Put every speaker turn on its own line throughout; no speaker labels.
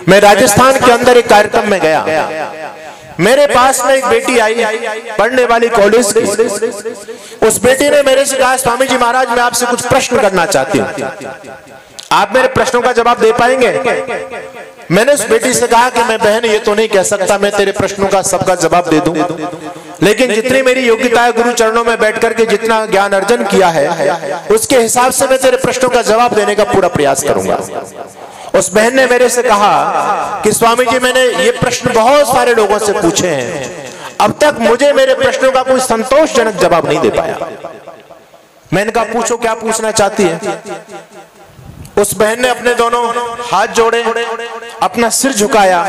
मैं राजस्थान के अंदर एक कार्यक्रम में गया, मेरे पास में एक बेटी आई पढ़ने वाली कॉलेज की। उस बेटी ने मेरे से कहा, स्वामी जी महाराज मैं आपसे कुछ प्रश्न करना चाहती हूँ, आप मेरे प्रश्नों का जवाब दे पाएंगे? मैंने उस बेटी से कहा कि मैं बहन ये तो नहीं कह सकता मैं तेरे प्रश्नों का सबका जवाब दे दूं, लेकिन जितनी मेरी योग्यता है गुरु चरणों में बैठ करके जितना ज्ञान अर्जन किया है उसके हिसाब से मैं तेरे प्रश्नों का जवाब देने का पूरा प्रयास करूंगा। उस बहन ने मेरे से कहा कि स्वामी जी मैंने ये प्रश्न बहुत सारे लोगों से पूछे हैं, अब तक मुझे मेरे प्रश्नों का कोई संतोषजनक जवाब नहीं दे पाया। मैंने कहा पूछो क्या पूछना चाहती है। उस बहन ने अपने दोनों हाथ जोड़े, अपना सिर झुकाया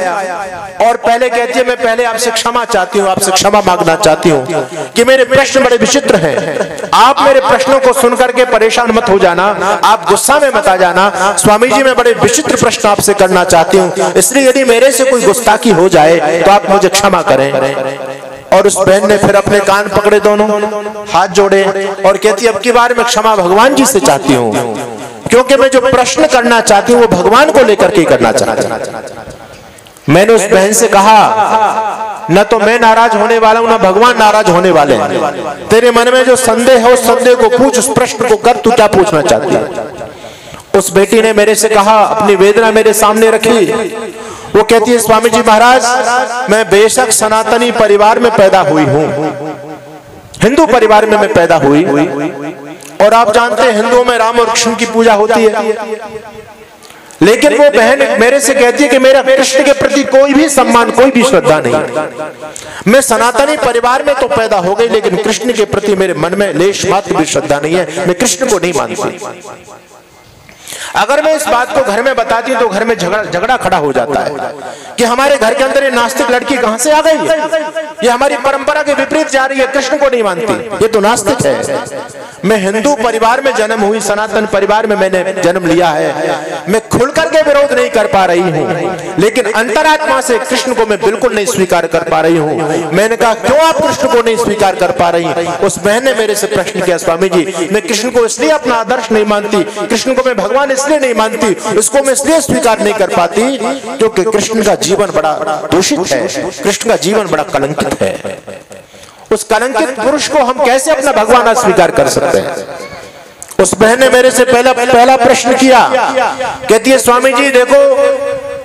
और पहले कहती है मैं पहले आपसे क्षमा चाहती हूँ, आपसे क्षमा मांगना चाहती हूँ कि मेरे प्रश्न बड़े विचित्र हैं। आप मेरे प्रश्नों को सुनकर के परेशान मत हो जाना, आप गुस्सा में मत आ जाना। स्वामी जी मैं बड़े विचित्र प्रश्न आपसे करना चाहती हूँ, इसलिए यदि मेरे से कोई गुस्ताखी हो जाए तो आप मुझे क्षमा करें। और उस बहन ने फिर अपने कान पकड़े, दोनों हाथ जोड़े और कहती अब की बार मैं क्षमा भगवान जी से चाहती हूँ, क्योंकि मैं जो प्रश्न करना चाहती हूँ वो भगवान को लेकर के करना चाहती हूँ। मैंने उस बहन से कहा न तो मैं नाराज होने वाला हूं ना भगवान नाराज होने वाले हैं, तेरे मन में जो संदेह है उस संदेह को पूछ, उस प्रश्न को कर, तू क्या पूछना चाहती है। उस बेटी ने मेरे से कहा, अपनी वेदना मेरे सामने रखी, वो कहती है स्वामी जी महाराज मैं बेशक सनातनी परिवार में पैदा हुई हूं, हिंदू परिवार में मैं पैदा हुई, और आप जानते हैं हिंदुओं में राम और कृष्ण की पूजा होती है, लेकिन वो बहन मेरे से कहती है कि मेरा कृष्ण के प्रति कोई भी सम्मान, कोई भी श्रद्धा नहीं। मैं सनातनी परिवार में तो पैदा हो गई, लेकिन कृष्ण के प्रति मेरे मन में लेश मात्र भी श्रद्धा नहीं है, मैं कृष्ण को नहीं मानती। अगर मैं इस बात को घर में बताती हूँ तो घर में झगड़ा खड़ा हो जाता है कि हमारे घर के अंदर ये नास्तिक लड़की कहां से आ गई है, ये हमारी परंपरा के विपरीत जा रही है, कृष्ण को नहीं मानती, ये तो नास्तिक है। मैं हिंदू परिवार में जन्म हुई, सनातन परिवार में मैंने जन्म लिया है, मैं खुल करके विरोध नहीं कर पा रही हूँ, लेकिन अंतरात्मा से कृष्ण को मैं बिल्कुल नहीं स्वीकार कर पा रही हूँ। मैंने कहा क्यों आप कृष्ण को नहीं स्वीकार कर पा रही? उस बहन ने मेरे से प्रश्न किया, स्वामी जी मैं कृष्ण को इसलिए अपना आदर्श नहीं मानती, कृष्ण को मैं भगवान इसलिए नहीं मानती, इसको मैं इसलिए स्वीकार नहीं कर पाती क्योंकि कृष्ण का जीवन बड़ा दूषित है, कृष्ण का जीवन बड़ा कलंकित है। उस कलंकित पुरुष को हम कैसे अपना भगवान अस्वीकार कर सकते हैं? उस बहन ने मेरे से पहला प्रश्न किया, कहती है स्वामी जी देखो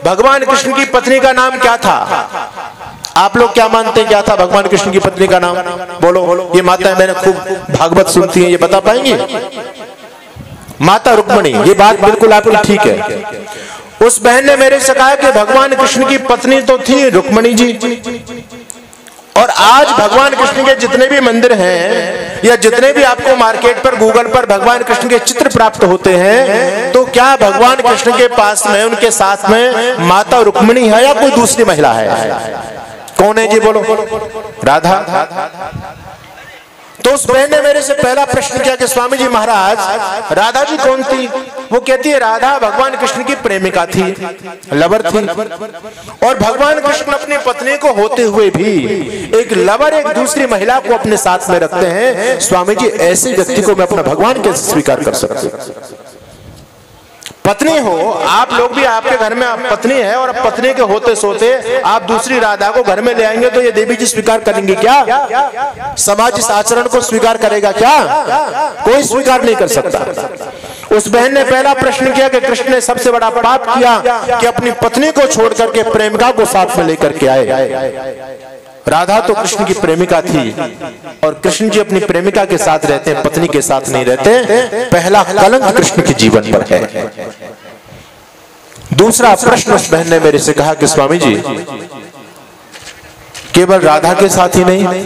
भगवान कृष्ण की पत्नी का नाम क्या था? आप लोग क्या मानते हैं क्या था भगवान कृष्ण की पत्नी का नाम? बोलो। ये माताएं मैंने खूब भागवत सुनती हैं, ये बता पाएंगी? माता रुक्मणी, ये बात बिल्कुल आपकी ठीक है। उस बहन ने मेरे से कहा कि भगवान कृष्ण की पत्नी तो थी रुक्मणी जी, और आज भगवान कृष्ण के जितने भी मंदिर हैं या जितने भी आपको मार्केट पर गूगल पर भगवान कृष्ण के चित्र प्राप्त होते हैं, तो क्या भगवान कृष्ण के पास में उनके साथ में माता रुक्मणी है या कोई दूसरी महिला है? कौन है जी बोलो? राधा। तो उस बहन ने मेरे से पहला प्रश्न किया कि स्वामी जी महाराज राधा जी कौन थी? वो कहती है राधा भगवान कृष्ण की प्रेमिका थी, लवर थी, और भगवान कृष्ण अपनी पत्नी को होते हुए भी एक लवर, एक दूसरी महिला को अपने साथ में रखते हैं। स्वामी जी ऐसे व्यक्ति को मैं अपना भगवान कैसे स्वीकार कर सकती हूँ? पत्नी हो आप लोग भी, आपके घर में आप पत्नी है और पत्नी के होते सोते आप दूसरी राधा को घर में ले आएंगे तो ये देवी जी स्वीकार करेंगे क्या? समाज इस आचरण को स्वीकार करेगा क्या? कोई स्वीकार नहीं कर सकता। उस बहन ने पहला प्रश्न किया कि कृष्ण ने सबसे बड़ा पाप किया कि अपनी पत्नी को छोड़ करके प्रेमिका को साथ में लेकर के आए। राधा तो कृष्ण की प्रेमिका थी और कृष्ण जी अपनी प्रेमिका के साथ रहते हैं, पत्नी के साथ नहीं रहते। पहला कलंक कृष्ण के जीवन पर है। दूसरा प्रश्न उस बहन ने मेरे से कहा कि स्वामी जी केवल राधा के साथ ही नहीं,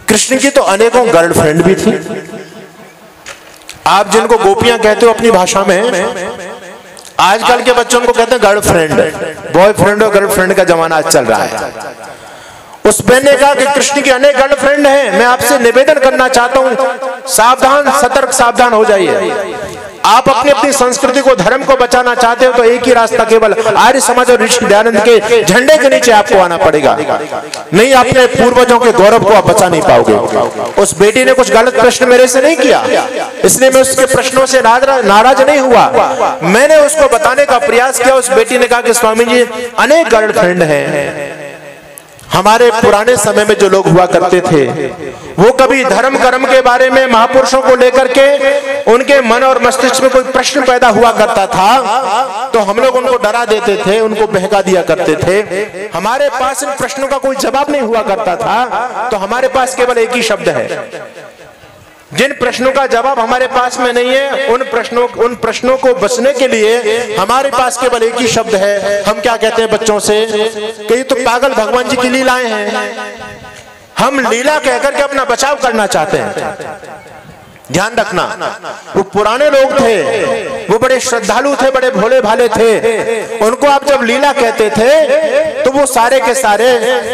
कृष्ण की तो अनेकों गर्लफ्रेंड भी थी। आप जिनको गोपियां कहते हो अपनी भाषा में, आजकल के बच्चों को कहते हैं गर्लफ्रेंड, बॉयफ्रेंड और गर्लफ्रेंड का जमाना चल रहा है। उस बहन ने कहा कि कृष्ण की अनेक गर्लफ्रेंड हैं, मैं आपसे निवेदन करना चाहता हूं सावधान, सतर्क, सावधान हो जाइए। आप अपनी अपनी संस्कृति को, धर्म को बचाना चाहते हो तो एक ही रास्ता, केवल आर्य समाज और ऋषि दयानंद के झंडे के नीचे आपको आना पड़ेगा, नहीं अपने पूर्वजों के गौरव को आप बचा नहीं पाओगे। उस बेटी ने कुछ गलत प्रश्न मेरे से नहीं किया, इसलिए मैं उसके प्रश्नों से नाराज नहीं हुआ। मैंने उसको बताने का प्रयास किया। उस बेटी ने कहा कि स्वामी जी, अनेक गर्लफ्रेंड हैं। हमारे पुराने समय में जो लोग हुआ करते थे वो कभी धर्म कर्म के बारे में, महापुरुषों को लेकर के उनके मन और मस्तिष्क में कोई प्रश्न पैदा हुआ करता था तो हम लोग उनको डरा देते थे, उनको बहका दिया करते थे। हमारे पास इन प्रश्नों का कोई जवाब नहीं हुआ करता था तो हमारे पास केवल एक ही शब्द है। जिन प्रश्नों का जवाब हमारे पास में नहीं है, उन प्रश्नों को बचने के लिए हमारे पास केवल एक ही शब्द है। हम क्या कहते हैं बच्चों से कि ये तो पागल भगवान जी की लीलाएं हैं। हम लीला कहकर के अपना बचाव करना चाहते हैं। ध्यान रखना, वो पुराने लोग थे, वो बड़े श्रद्धालु थे, बड़े भोले भाले थे। उनको आप जब लीला कहते थे तो वो सारे के सारे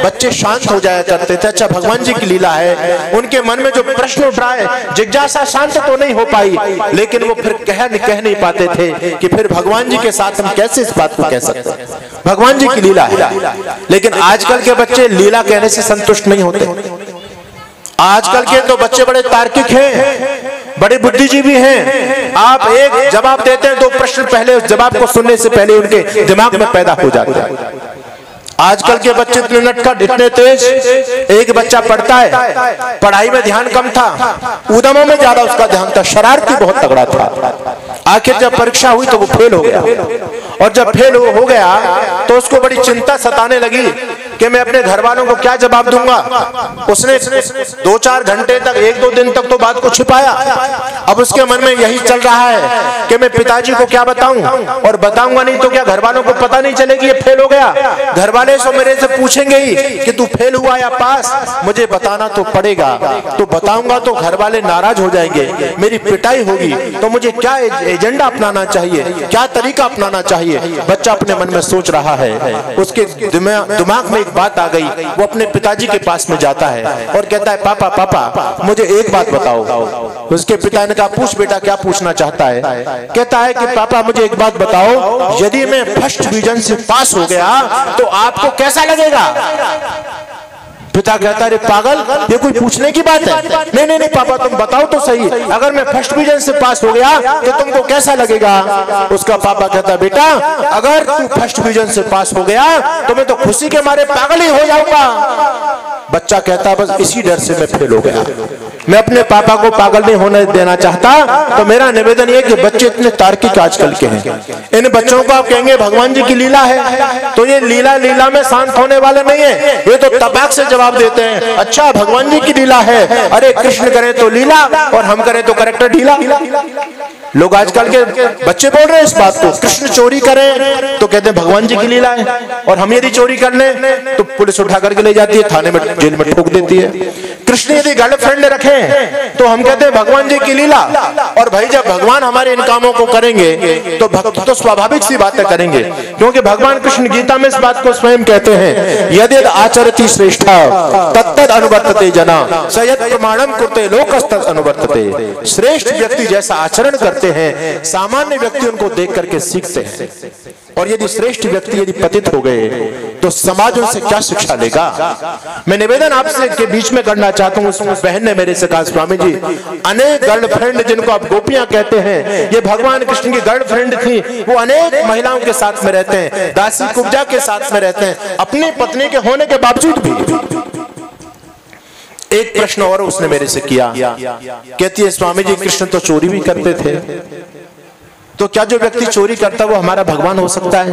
बच्चे शांत हो जाया करते थे। अच्छा, भगवान जी की लीला है। उनके मन में जो प्रश्न उठ रहा है, जिज्ञासा शांत तो नहीं हो पाई, लेकिन वो फिर कह नहीं पाते थे कि फिर भगवान जी के साथ हम कैसे इस बात को कह सकते हैं, भगवान जी की लीला है। लेकिन आजकल के बच्चे लीला कहने से संतुष्ट नहीं होते। आजकल के तो बच्चे बड़े तार्किक हैं, बड़े बुद्धिजीवी हैं। आप एक जवाब देते हैं, दो प्रश्न पहले उस जवाब को सुनने से पहले उनके दिमाग में पैदा हो जाता है। आजकल के बच्चे इतने नटखट, इतने तेज। एक बच्चा पढ़ता है, पढ़ाई में ध्यान कम था, उद्यमों में ज्यादा उसका ध्यान था, शरारती बहुत तगड़ा था। आखिर जब परीक्षा हुई तो वो फेल हो गया, और जब फेल हो गया तो उसको बड़ी चिंता सताने लगी कि मैं अपने घर वालों को क्या जवाब दूंगा। उसने 2-4 घंटे तक, 1-2 दिन तक तो बात को छिपाया। अब उसके मन में यही चल रहा है कि मैं पिताजी को क्या बताऊं, और बताऊंगा नहीं तो क्या घर वालों को पता नहीं चलेगी ये फेल हो गया। घर वाले सो मेरे से पूछेंगे ही कि तू फेल हुआ या पास, मुझे बताना तो पड़ेगा। तो बताऊंगा तो घर वाले नाराज हो जाएंगे, मेरी पिटाई होगी। तो मुझे क्या एजेंडा अपनाना चाहिए, क्या तरीका अपनाना चाहिए। बच्चा अपने मन में सोच रहा है। उसके दिमाग में एक बात आ गई। वो अपने पिताजी के पास में जाता है और कहता है, पापा पापा मुझे एक बात बताओ। उसके पिता ने कहा, पूछ बेटा, क्या पूछना चाहता है। कहता है कि पापा मुझे एक बात बताओ, यदि मैं फर्स्ट डिवीजन से पास हो गया तो आपको कैसा लगेगा। पिता कहता है, पागल, ये कोई पूछने की बात है। नहीं नहीं नहीं पापा, तुम बताओ तो सही, अगर मैं फर्स्ट डिवीजन से पास हो गया तो तुमको कैसा लगेगा। उसका पापा कहता है, बेटा अगर तू फर्स्ट डिवीजन से पास हो गया तो मैं तो खुशी के मारे पागल ही हो जाऊंगा। बच्चा कहता है, बस इसी डर से मैं फेल हो गया, मैं अपने पापा को पागल नहीं होने देना चाहता। तो मेरा निवेदन ये कि बच्चे इतने तार्किक आजकल के हैं, इन बच्चों को आप कहेंगे भगवान जी की लीला है तो ये लीला में शांत होने वाले नहीं है। ये तो तबाक से जवाब देते हैं, अच्छा भगवान जी की लीला है, अरे कृष्ण करें तो लीला और हम करें तो करेक्टर ढीला। लोग आजकल के बच्चे बोल रहे हैं इस बात को। कृष्ण चोरी करें तो कहते हैं भगवान जी की लीला है, और हम यदि चोरी कर लें तो पुलिस उठा करके ले जाती है, थाने में जेल में ठोक देती है। कृष्ण यदि गर्लफ्रेंड रखे तो हम कहते हैं भगवान जी की लीला। और भाई जब भगवान हमारे इन कामों को करेंगे तो भक्त तो स्वाभाविक सी बातें करेंगे, क्योंकि भगवान कृष्ण गीता में इस बात को स्वयं कहते हैं, यदि आचरति श्रेष्ठा तत्तद अनुवर्तते जना स यत् प्रमाणम कुरुते लोकस्तद अनुवर्तते। श्रेष्ठ व्यक्ति जैसा आचरण करते हैं, सामान्य व्यक्ति उनको देख करके सीखते हैं। और यदि श्रेष्ठ व्यक्ति यदि पतित हो गए तो समाज उनसे क्या शिक्षा लेगा। मैं निवेदन आपसे के बीच में करना चाहता हूँ। उस बहन ने मेरे से कहा, स्वामी जी अनेक गर्लफ्रेंड जिनको आप गोपियां कहते हैं, ये भगवान कृष्ण की गर्लफ्रेंड थी, वो अनेक महिलाओं के साथ में रहते हैं, दासी कुब्जा के साथ में रहते हैं, अपनी पत्नी के होने के बावजूद भी। एक प्रश्न और उसने मेरे से किया, कहती है स्वामी जी कृष्ण तो चोरी भी करते थे, तो क्या जो व्यक्ति चोरी करता है वो हमारा भगवान हो सकता है।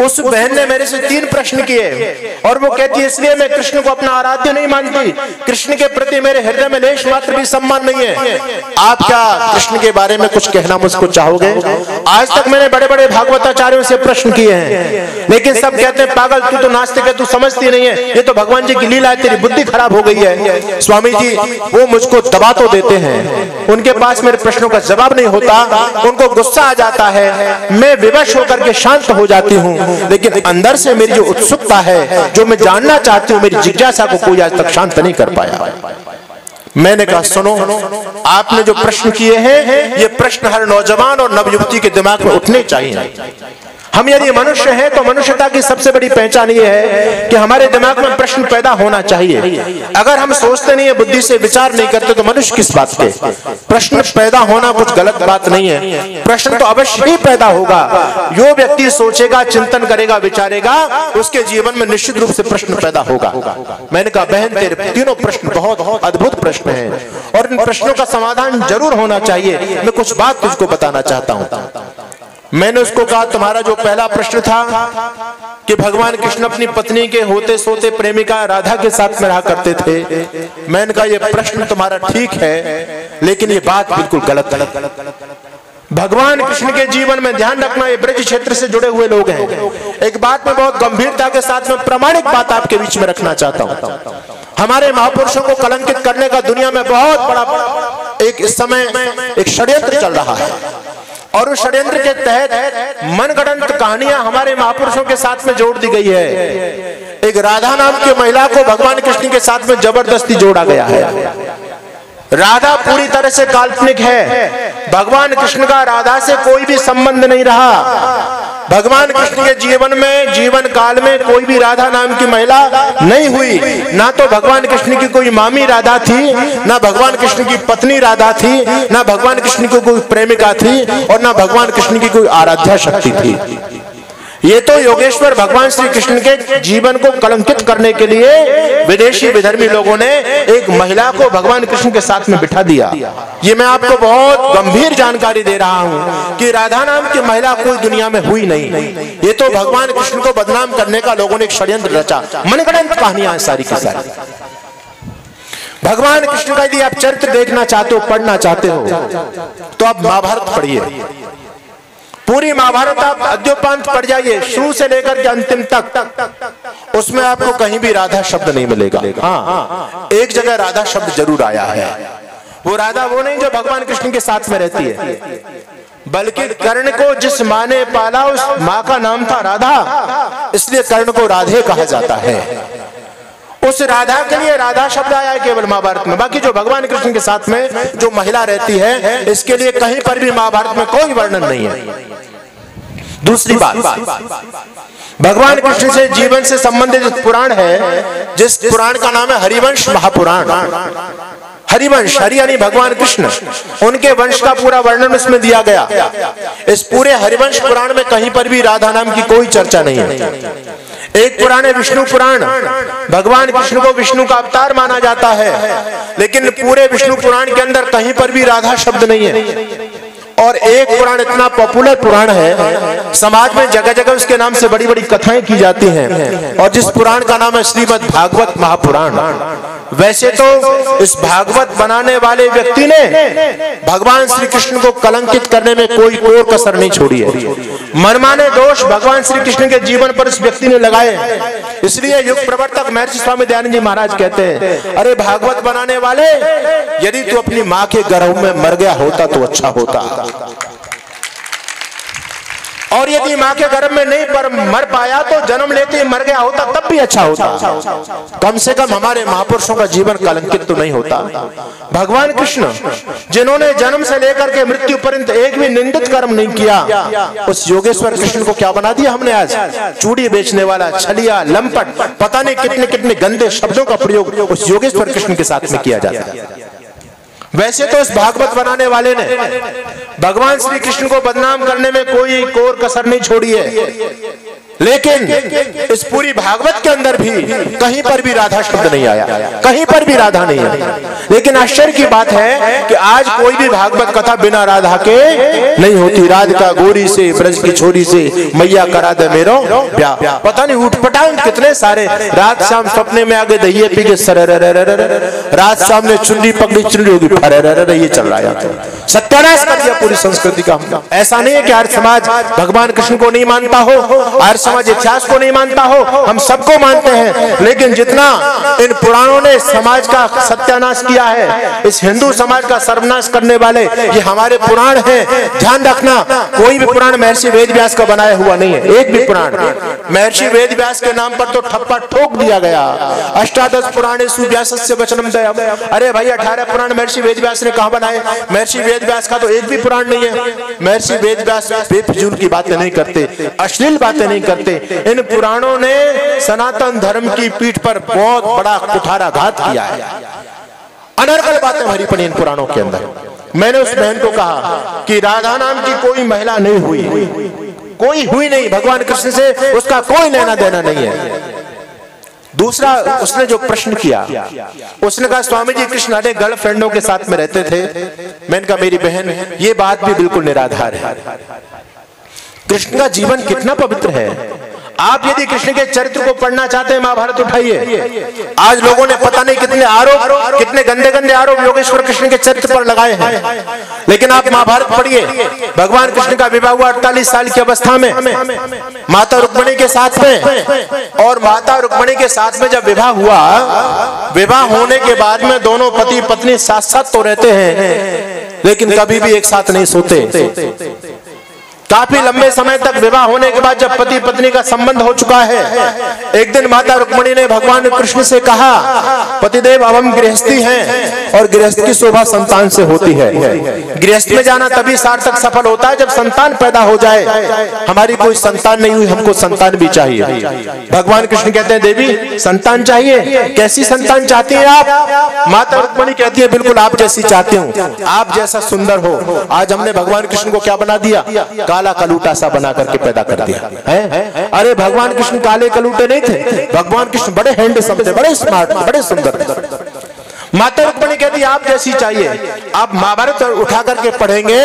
उस बहन ने मेरे से 3 प्रश्न किए और वो कहती है इसलिए मैं कृष्ण को अपना आराध्य नहीं मानती, कृष्ण के प्रति मेरे हृदय में लेश मात्र भी सम्मान नहीं है। आप क्या कृष्ण के बारे में कुछ कहना मुझको चाहोगे? आज तक मैंने बड़े बड़े भागवताचार्यों से प्रश्न किए हैं, लेकिन सब कहते हैं पागल तू तो नास्तिक है, तू समझती नहीं है, ये तो भगवान जी की लीला है, तेरी बुद्धि खराब हो गई है। स्वामी जी वो मुझको दबा तो देते हैं, उनके पास मेरे प्रश्नों का जवाब नहीं होता, उनको गुस्सा आ जाता है, मैं विवश होकर के शांत हो जाती हूँ, लेकिन अंदर से मेरी जो उत्सुकता है, जो मैं जानना चाहती हूँ, मेरी जिज्ञासा को कोई आज तक शांत नहीं कर पाया। मैंने कहा सुनो, आपने जो प्रश्न किए हैं ये प्रश्न हर नौजवान और नवयुवती के दिमाग में उठने चाहिए। हम यदि मनुष्य हैं तो मनुष्यता की सबसे बड़ी पहचान ये है कि हमारे दिमाग में प्रश्न पैदा होना चाहिए। अगर हम सोचते नहीं है, बुद्धि से विचार नहीं करते तो मनुष्य किस बात के? प्रश्न पैदा होना कुछ गलत बात नहीं है, प्रश्न तो अवश्य ही पैदा होगा। जो व्यक्ति सोचेगा, चिंतन करेगा, विचारेगा, उसके जीवन में निश्चित रूप से प्रश्न पैदा होगा। मैंने कहा बहन तेरे तीनों प्रश्न बहुत अद्भुत प्रश्न हैं और इन प्रश्नों का समाधान जरूर होना चाहिए। मैं कुछ बात तुझको बताना चाहता हूँ। मैंने उसको कहा तुम्हारा जो पहला प्रश्न था कि भगवान कृष्ण अपनी पत्नी के होते सोते प्रेमिका राधा के साथ में रहा करते थे, मैंने कहा ये प्रश्न तुम्हारा ठीक है लेकिन ये बात बिल्कुल गलत। भगवान कृष्ण के जीवन में ध्यान रखना, ये ब्रज क्षेत्र से जुड़े हुए लोग हैं। एक बात में बहुत गंभीरता के साथ में प्रामाणिक बात आपके बीच में रखना चाहता हूँ। हमारे महापुरुषों को कलंकित करने का दुनिया में बहुत बड़ा एक इस समय एक षड्यंत्र चल रहा है और उस षड्यंत्र के तहत मनगढ़ंत कहानियां हमारे महापुरुषों के साथ में जोड़ दी गई है। एक राधा नाम की महिला को भगवान कृष्ण के साथ में जबरदस्ती जोड़ा गया है। राधा पूरी तरह से काल्पनिक है, भगवान कृष्ण का राधा से कोई भी संबंध नहीं रहा। भगवान कृष्ण के जीवन में, जीवन काल में कोई भी राधा नाम की महिला नहीं हुई। ना तो भगवान कृष्ण की कोई मामी राधा थी, ना भगवान कृष्ण की पत्नी राधा थी, ना भगवान कृष्ण की कोई प्रेमिका थी और ना भगवान कृष्ण की कोई आराध्या शक्ति थी। ये तो योगेश्वर भगवान श्री कृष्ण के जीवन को कलंकित करने के लिए विदेशी विधर्मी लोगों ने एक महिला को भगवान कृष्ण के साथ में बिठा दिया। ये मैं आपको बहुत गंभीर जानकारी दे रहा हूँ कि राधा नाम की महिला कोई दुनिया में हुई नहीं। ये तो भगवान कृष्ण को बदनाम करने का लोगों ने एक षड्यंत्र रचा। मनगढ़ंत कहानियां सारी की सारी। भगवान कृष्ण का यदि आप चरित्र देखना चाहते हो, पढ़ना चाहते हो तो आप महाभारत पढ़िए। पूरी महाभारत आप अद्योपांत पढ़ जाइए, शुरू से लेकर के अंतिम तक। उसमें आपको कहीं भी राधा शब्द नहीं मिलेगा। हाँ, एक जगह राधा शब्द जरूर आया है। वो राधा वो नहीं जो भगवान कृष्ण के साथ में रहती है, बल्कि कर्ण को जिस माँ ने पाला उस माँ का नाम था राधा, इसलिए कर्ण को राधे कहा जाता है। उस राधा के लिए राधा शब्द आया है केवल महाभारत में। बाकी जो भगवान कृष्ण के साथ में जो महिला रहती है, इसके लिए कहीं पर भी महाभारत में कोई वर्णन नहीं है। दूसरी बात, भगवान कृष्ण से जीवन से संबंधित पुराण है, जिस पुराण का नाम है हरिवंश महापुराण। हरिवंश, हरि यानी भगवान कृष्ण, उनके वंश का पूरा वर्णन इसमें दिया गया। इस पूरे हरिवंश पुराण में कहीं पर भी राधा नाम की कोई चर्चा नहीं है। एक पुराण है विष्णु पुराण, भगवान कृष्ण को विष्णु का अवतार माना जाता है, लेकिन पूरे विष्णु पुराण के अंदर कहीं पर भी राधा शब्द नहीं है। और एक पुराण इतना पॉपुलर पुराण है, समाज में जगह जगह उसके नाम से बड़ी बड़ी कथाएं की जाती हैं, और जिस पुराण का नाम है श्रीमद् भागवत महापुराण। वैसे तो इस भागवत बनाने वाले व्यक्ति ने भगवान श्री कृष्ण को कलंकित करने में कोई कोर कसर नहीं छोड़ी है। मनमाने दोष भगवान श्री कृष्ण के जीवन पर इस व्यक्ति ने लगाए। इसलिए युग प्रवर्तक महर्षि स्वामी दयानंद जी महाराज कहते हैं, अरे भागवत बनाने वाले, यदि तू अपनी माँ के गर्भ में मर गया होता तो अच्छा होता, और यदि माँ के गर्भ में नहीं मर पाया तो जन्म लेते ही मर गया होता तब भी अच्छा होता। कम से कम हमारे महापुरुषों का जीवन कलंकित तो नहीं होता। भगवान कृष्ण जिन्होंने जन्म से लेकर के मृत्यु पर्यंत एक भी निंदित कर्म नहीं किया, उस योगेश्वर कृष्ण को क्या बना दिया हमने आज? चूड़ी बेचने वाला, छलिया, लंपट, पता नहीं कितने कितने गंदे शब्दों का प्रयोग उस योगेश्वर कृष्ण के साथ में किया जाता है। वैसे तो इस भागवत बनाने वाले ने भगवान श्री कृष्ण को बदनाम करने में कोई कोर कसर नहीं छोड़ी है, लेकिन इस पूरी भागवत के अंदर भी कहीं पर भी राधा शब्द नहीं आया, कहीं पर भी राधा नहीं है। लेकिन आश्चर्य की बात है कि आज कोई भी भागवत कथा बिना राधा के नहीं होती। राधिका गोरी से, ब्रज की छोरी से, मैया करा दे मेरो ब्याह। पता नहीं उठपटांग कितने सारे। रात शाम सपने में आगे दहिए पी के सर, रात शाम ने चुनरी पकड़ी, चुनरी होगी फर, ये चल रहा है। सत्यानाश कर दिया पूरी संस्कृति का। ऐसा नहीं है कि आर्य समाज भगवान कृष्ण को नहीं मानता हो, आर्य समाज इतिहास को नहीं मानता हो, हम सबको मानते हैं। लेकिन जितना इन पुराणों ने समाज का सत्यानाश किया है, इस हिंदू समाज का सर्वनाश करने वाले ये हमारे पुराण हैं। ध्यान रखना, कोई भी पुराण महर्षि वेद व्यास का बनाया हुआ नहीं है, एक भी पुराण। महर्षि वेद व्यास के नाम पर तो ठप्पा ठोक दिया गया। अष्टादश पुराणे सुव्यासस्य वचनम दयम। अरे भाई 18 पुराण महर्षि वेद व्यास ने कहां बनाए? महर्षि वेद व्यास का तो एक भी पुराण नहीं है। महर्षि वेद व्यास बेफिजूल की बातें नहीं करते, अश्लील बातें नहीं करते। इन पुराणों ने सनातन धर्म की पीठ पर बहुत बड़ा कुठाराघात किया है। अनर्गल बातें भरी पड़ी इन पुराणों के अंदर। मैंने उस बहन को कहा कि राधा नाम की कोई महिला नहीं हुई, कोई हुई नहीं, भगवान कृष्ण से उसका कोई लेना देना नहीं है। दूसरा उसने जो प्रश्न किया, उसने कहा स्वामी जी कृष्ण अनेक गर्लफ्रेंडों के साथ में रहते थे। मैंने कहा मेरी बहन ये बात भी बिल्कुल निराधार है। कृष्ण का जीवन कितना पवित्र है। आप यदि कृष्ण के चरित्र को पढ़ना चाहते हैं महाभारत उठाइए। आज लोगों ने पता नहीं कितने आरोप, कितने गंदे गंदे आरोप योगेश्वर कृष्ण के चरित्र पर लगाए हैं, लेकिन आप महाभारत पढ़िए। भगवान कृष्ण का विवाह हुआ 48 साल की अवस्था में माता रुक्मिणी के साथ में, और माता रुक्मिणी के साथ में जब विवाह हुआ, विवाह होने के बाद में दोनों पति पत्नी साथ साथ तो रहते हैं लेकिन कभी भी एक साथ नहीं सोते। काफी लंबे समय तक विवाह होने के बाद जब पति पत्नी का संबंध हो चुका है, एक दिन माता रुक्मिणी ने भगवान कृष्ण से कहा पतिदेव अब हम गृहस्थी हैं और गृहस्थ की शोभा संतान से होती है। गृहस्थ में जाना तभी सार्थक सफल होता है जब संतान पैदा हो जाए। हमारी कोई संतान नहीं हुई, हमको संतान भी चाहिए। भगवान कृष्ण कहते हैं देवी संतान चाहिए, कैसी संतान चाहती है आप? माता रुक्मिणी कहती है बिल्कुल आप जैसी चाहती हूँ, आप जैसा सुंदर हो। आज हमने भगवान कृष्ण को क्या बना दिया? काला कलूटा सा बना करके पैदा कर दिया है। अरे भगवान कृष्ण काले कलूटे नहीं थे, भगवान कृष्ण बड़े हैंडसम थे, बड़े स्मार्ट, बड़े सुंदर थे। माता रुक्मिणी कहती आप जैसी चाहिए। आप महाभारत उठा करके पढ़ेंगे,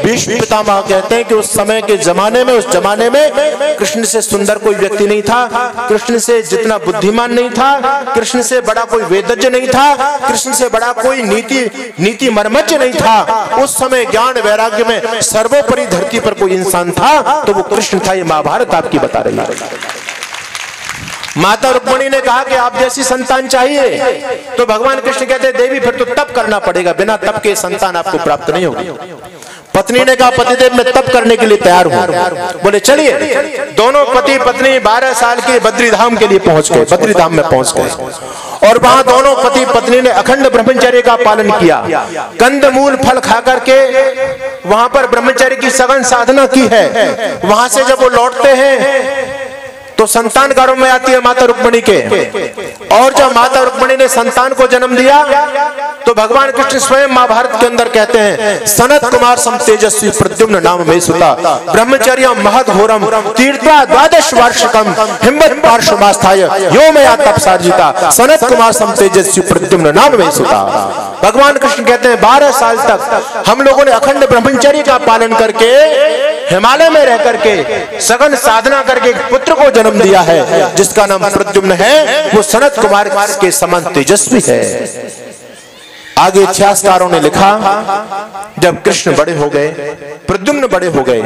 भीष्म पितामह कहते हैं कि उस समय के जमाने में, उस जमाने में कृष्ण से सुंदर कोई व्यक्ति नहीं था, कृष्ण से जितना बुद्धिमान नहीं था, कृष्ण से बड़ा कोई वेदज्ञ नहीं था, कृष्ण से बड़ा कोई नीति मर्मज्ञ नहीं था। उस समय ज्ञान वैराग्य में सर्वोपरि धरती पर कोई इंसान था तो वो कृष्ण था। ये महाभारत आपकी बता रही है। माता रुक्मिणी ने कहा कि आप जैसी संतान चाहिए, तो भगवान कृष्ण कहते हैं देवी फिर तो तप करना पड़ेगा, बिना तप के संतान आपको प्राप्त नहीं होगी। पत्नी ने कहा पतिदेव मैं तप करने के लिए तैयार हूं। बोले चलिए। दोनों पति पत्नी 12 साल के बद्रीधाम के लिए पहुंच गए, बद्रीधाम में पहुंच गए और वहां दोनों पति पत्नी ने अखंड ब्रह्मचर्य का पालन किया। कंद मूल फल खा करके वहां पर ब्रह्मचर्य की सघन साधना की है। वहां से जब वो लौटते हैं तो संतान गर्भ में आती है माता रुक्मिणी के, और जब माता रुक्मिणी ने संतान को जन्म दिया तो भगवान कृष्ण स्वयं महाभारत के अंदर कहते हैं सनत कुमार सम तेजस्वी प्रद्युम्न नाम में सुता ब्रह्मचर्य महद घोरम तीर्थवा 12 वर्षकम हिम्मत पार्श्वमास्थाय यो मया तपसार्जिता सनत कुमार सम तेजस्वी प्रद्युम्न नाम में सुता। भगवान कृष्ण कहते हैं 12 साल तक हम लोगों ने अखंड ब्रह्मचर्य का पालन करके हिमालय में रह करके सघन साधना करके एक पुत्र को जन्म दिया है जिसका नाम प्रद्युम्न है। वो सनत कुमार के समान तेजस्वी है। आगे इतिहासकारों ने लिखा जब कृष्ण बड़े हो गए, प्रद्युम्न बड़े हो गए,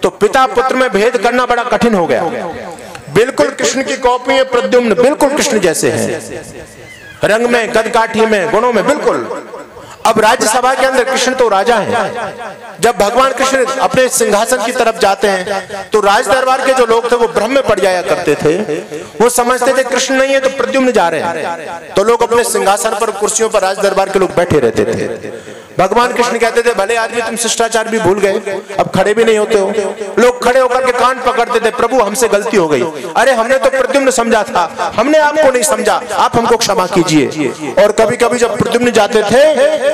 तो पिता पुत्र में भेद करना बड़ा कठिन हो गया। बिल्कुल कृष्ण की कॉपी है प्रद्युम्न, बिल्कुल कृष्ण जैसे हैं, रंग में, कदकाठी में, गुणों में बिल्कुल। अब राज्यसभा के अंदर कृष्ण तो राजा हैं। जब भगवान कृष्ण अपने सिंहासन की तरफ जाते हैं तो राज दरबार के जो लोग थे वो भ्रम में पड़ जाया करते थे। वो समझते थे कृष्ण नहीं है तो प्रद्युम्न जा रहे हैं, तो लोग अपने सिंहासन पर, कुर्सियों पर राज दरबार के लोग बैठे रहते थे। भगवान कृष्ण कहते थे भले आदमी तुम शिष्टाचार भी भूल गए, अब खड़े भी नहीं होते हो। लोग खड़े होकर के कान पकड़ते थे, प्रभु हमसे गलती हो गई, अरे हमने तो प्रद्युम्न समझा था, हमने आपको नहीं समझा, आप हमको क्षमा कीजिए। और कभी कभी जब प्रद्युम्न जाते थे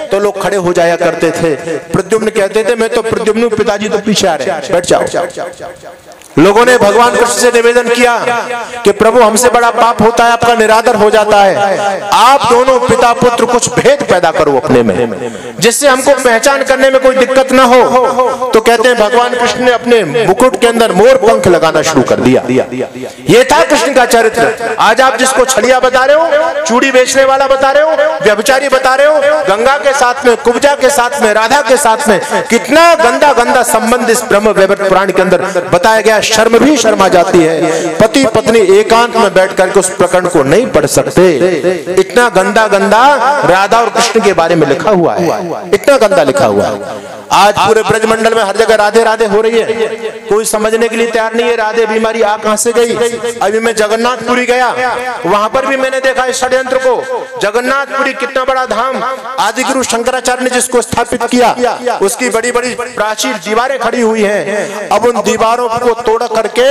तो लोग खड़े हो जाया करते थे। प्रद्युम्न कहते थे मैं तो प्रद्युम्न, पिताजी तो पीछे आ रहे हैं, बैठ जाओ। लोगों ने भगवान कृष्ण से निवेदन किया कि प्रभु हमसे बड़ा पाप होता है, आपका निरादर हो जाता है, आप दोनों पिता पुत्र कुछ भेद पैदा करो अपने में जिससे हमको पहचान करने में कोई दिक्कत ना हो। तो कहते हैं भगवान कृष्ण ने अपने मुकुट के अंदर मोर पंख लगाना शुरू कर दिया। ये था कृष्ण का चरित्र। आज आप जिसको छलिया बता रहे हो, चूड़ी बेचने वाला बता रहे हो, व्यभिचारी बता रहे हो, गंगा के साथ में, कुब्जा के साथ में, राधा के साथ में कितना गंदा गंदा संबंध इस ब्रह्म वैवर्त पुराण के अंदर बताया गया। क्या शर्म भी शर्मा जाती है, पति पत्नी एकांत में बैठ करके उस प्रकरण को नहीं पढ़ सकते। इतना गंदा गंदा राधा और कृष्ण के बारे में लिखा हुआ है, इतना गंदा लिखा हुआ है। आज पूरे ब्रजमंडल में हर जगह राधे राधे हो रही है, कोई समझने के लिए तैयार नहीं है राधे बीमारी आ कहां से गई। अभी मैं जगन्नाथपुरी गया, वहां पर भी मैंने देखा इस षड्यंत्र को। जगन्नाथपुरी कितना बड़ा धाम, आदि गुरु शंकराचार्य ने जिसको स्थापित किया, उसकी बड़ी बड़ी प्राचीन दीवारें खड़ी हुई हैं। अब उन दीवारों को तोड़ करके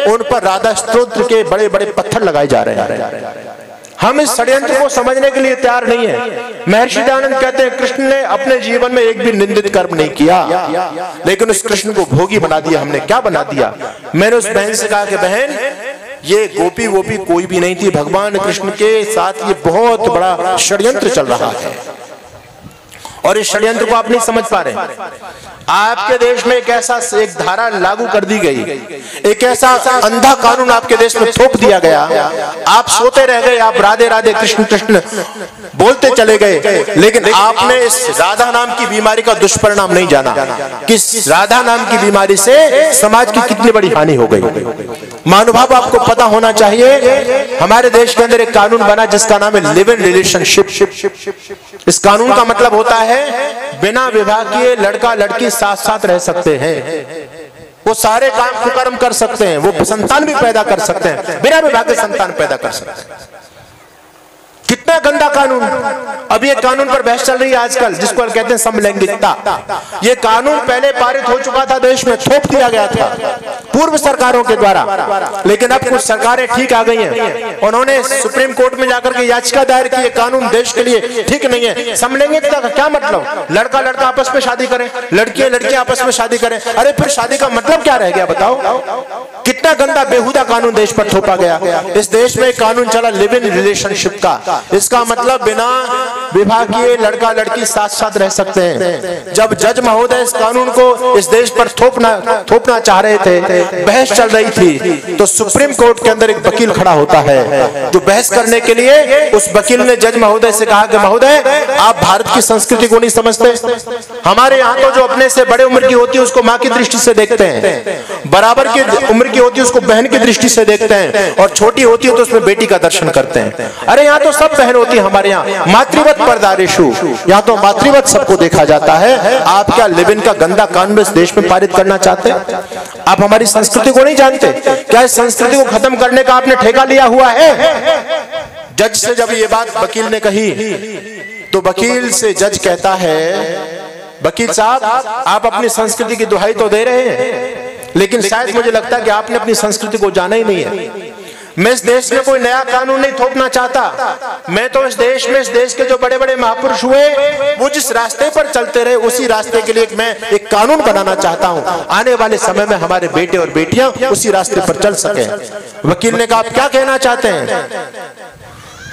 उन पर राधा स्तोत्र के बड़े बड़े पत्थर लगाए जा रहे हैं। हम इस षड्यंत्र को समझने के लिए तैयार नहीं है। महर्षि दयानंद कहते हैं कृष्ण ने अपने जीवन में एक भी निंदित कर्म नहीं किया, लेकिन उस कृष्ण को भोगी बना दिया। हमने क्या बना दिया? मैंने उस बहन से कहा कि बहन, ये गोपी वोपी कोई भी नहीं थी, भगवान कृष्ण के साथ ये बहुत बड़ा षड्यंत्र चल रहा है और इस षड्यंत्र को आप नहीं समझ पा रहे। आपके देश में एक ऐसा एक धारा लागू कर दी गई, एक ऐसा अंधा कानून आपके देश में थोप दिया गया। आप सोते रह गए, आप राधे राधे कृष्ण कृष्ण बोलते चले गए, लेकिन आपने इस राधा नाम की बीमारी का दुष्परिणाम नहीं जाना कि राधा नाम की बीमारी से समाज की कितनी बड़ी हानि हो गई। महानुभाव, आपको पता होना चाहिए हमारे देश के अंदर एक कानून बना जिसका नाम है लिव इन रिलेशनशिप। इस कानून का मतलब होता है बिना विवाह किए लड़का लड़की साथ साथ रह सकते हैं, वो सारे काम कुकर्म कर सकते हैं, वो संतान भी पैदा कर सकते हैं, बिना विवाह के संतान पैदा कर सकते हैं। कितना गंदा कानून। अब ये कानून पर बहस चल रही है आजकल, जिसको कहते हैं समलैंगिकता। ये कानून पहले पारित हो चुका था, देश में थोप दिया गया था पूर्व सरकारों के द्वारा, लेकिन अब कुछ सरकारें ठीक आ गई हैं। उन्होंने सुप्रीम कोर्ट में जाकर के याचिका दायर की, ये कानून देश के लिए ठीक नहीं है। समलैंगिकता का क्या मतलब? लड़का लड़का आपस में शादी करें, लड़कियां लड़कियां आपस में शादी करें। अरे फिर शादी का मतलब क्या रह गया बताओ? कितना गंदा बेहुदा कानून देश पर थोपा गया। इस देश में एक कानून चला लिव इन रिलेशनशिप का, इसका मतलब बिना विवाह किए लड़का लड़की साथ साथ रह सकते हैं। जब जज महोदय इस कानून को इस देश पर थोपना चाह रहे थे, बहस चल रही थी, तो सुप्रीम कोर्ट के अंदर एक वकील खड़ा होता है जो बहस करने के लिए, उस वकील ने जज महोदय से कहा कि महोदय, आप भारत की संस्कृति को नहीं समझते। हमारे यहाँ तो जो अपने से बड़े उम्र की होती है उसको माँ की दृष्टि से देखते हैं, बराबर की उम्र की होती है उसको बहन की दृष्टि से देखते हैं, और छोटी होती है तो उसमें बेटी का दर्शन करते हैं। अरे यहाँ तो सब बहन होती है हमारे यहाँ, मातृवत परदारेशु, यहाँ तो मातृवत सबको देखा जाता है। आप क्या लिव इन का गंदा कानून इस देश में पारित करना चाहते हैं? आप हमारी संस्कृति को नहीं जानते क्या? इस संस्कृति को खत्म करने का आपने ठेका लिया हुआ है। जज से जब ये बात वकील ने कही, तो वकील से जज कहता है, वकील साहब, आप अपनी संस्कृति की दुहाई तो दे रहे हैं, लेकिन शायद मुझे लगता है कि आपने अपनी संस्कृति को जाना ही नहीं है। मैं इस देश में कोई नया कानून नहीं थोपना चाहता। मैं तो इस देश के जो बड़े बड़े महापुरुष हुए, वो जिस रास्ते पर चलते रहे, उसी रास्ते के लिए मैं एक कानून बनाना चाहता हूं। आने वाले समय में हमारे बेटे और बेटियां उसी रास्ते पर चल सके। वकील ने कहा, आप क्या कहना चाहते हैं?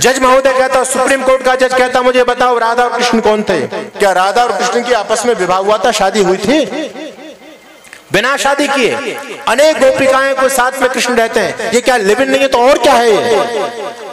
जज महोदय कहता, सुप्रीम कोर्ट का जज कहता, मुझे बताओ राधा और कृष्ण कौन थे? क्या राधा और कृष्ण की आपस में विवाह हुआ था, शादी हुई थी? बिना शादी किए अनेक गोपिकाएं को साथ में कृष्ण रहते हैं। ये क्या लिव इन नहीं है तो और क्या है ये?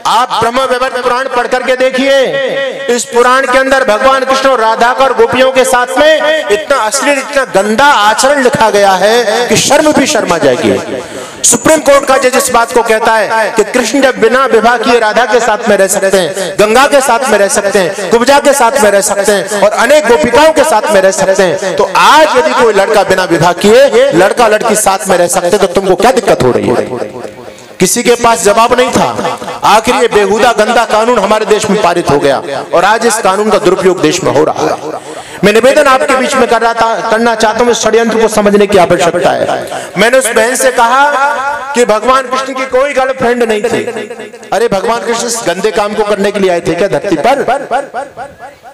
आप ब्रह्म वैवर्त पुराण पढ़ करके देखिए, इस पुराण के अंदर भगवान कृष्ण और राधा का और गोपियों के साथ में इतना अश्लील, इतना गंदा आचरण लिखा गया है कि शर्म भी शर्मा जाएगी। सुप्रीम कोर्ट का जज इस बात को कहता है कि कृष्ण जब बिना विवाह किए राधा के साथ में रह सकते हैं, गंगा के साथ में रह सकते हैं, कुब्जा के साथ में रह सकते हैं और अनेक गोपिकाओं के साथ में रह सकते हैं, तो आज यदि कोई लड़का बिना विवाह किए लड़का लड़की साथ में रह सकते तो तुमको क्या दिक्कत हो रही है? किसी के पास जवाब नहीं था। आखिर ये बेहुदा गंदा कानून हमारे देश में पारित हो गया और आज इस कानून का दुरुपयोग देश में हो रहा है। मैं निवेदन आपके बीच में करना चाहता हूँ, इस षड्यंत्र को समझने की आवश्यकता है। मैंने उस बहन से कहा कि भगवान कृष्ण की कोई गर्लफ्रेंड नहीं थी। अरे भगवान कृष्ण इस गंदे काम को करने के लिए आए थे क्या धरती पर?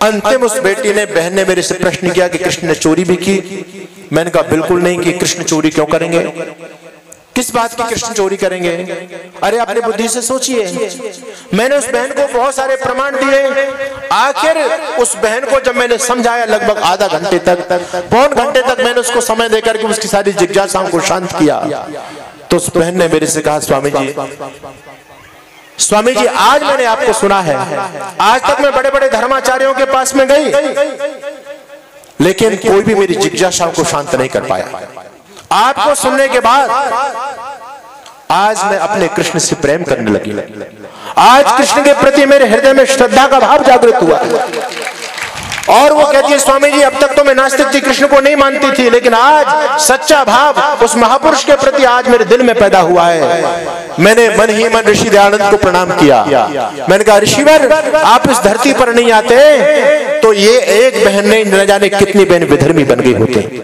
अंतिम उस बेटी ने, बहन ने मेरे से प्रश्न किया कि कृष्ण ने चोरी भी की? मैंने कहा बिल्कुल नहीं कि कृष्ण चोरी क्यों करेंगे? किस बात की कृष्ण चोरी करेंगे? अरे अपनी बुद्धि से सोचिए। मैंने उस बहन को बहुत सारे प्रमाण दिए। आखिर उस बहन को जब मैंने समझाया, लगभग आधा घंटे तक, पौन घंटे तक मैंने उसको समय देकर के उसकी सारी जिज्ञासाओं को शांत किया, तो उस बहन ने मेरे से कहा, स्वामी जी आज मैंने आपको सुना है, आज तक मैं बड़े बड़े धर्माचार्यों के पास में गई, लेकिन कोई भी मेरी जिज्ञासाओं को शांत नहीं कर पाया। आपको सुनने के बाद आज मैं अपने कृष्ण से प्रेम करने लगी। आज कृष्ण के प्रति मेरे हृदय में श्रद्धा का भाव जागृत हुआ। और वो कहती है, स्वामी जी अब तक तो मैं नास्तिक थी, कृष्ण को नहीं मानती थी, लेकिन आज सच्चा भाव उस महापुरुष के प्रति आज मेरे दिल में पैदा हुआ है। मैंने मन ही मन ऋषि दयानंद को प्रणाम किया। मैंने कहा, ऋषिवर आप इस धरती पर नहीं आते तो ये एक बहन नहीं न जाने कितनी बहन विधर्मी बन गई होती।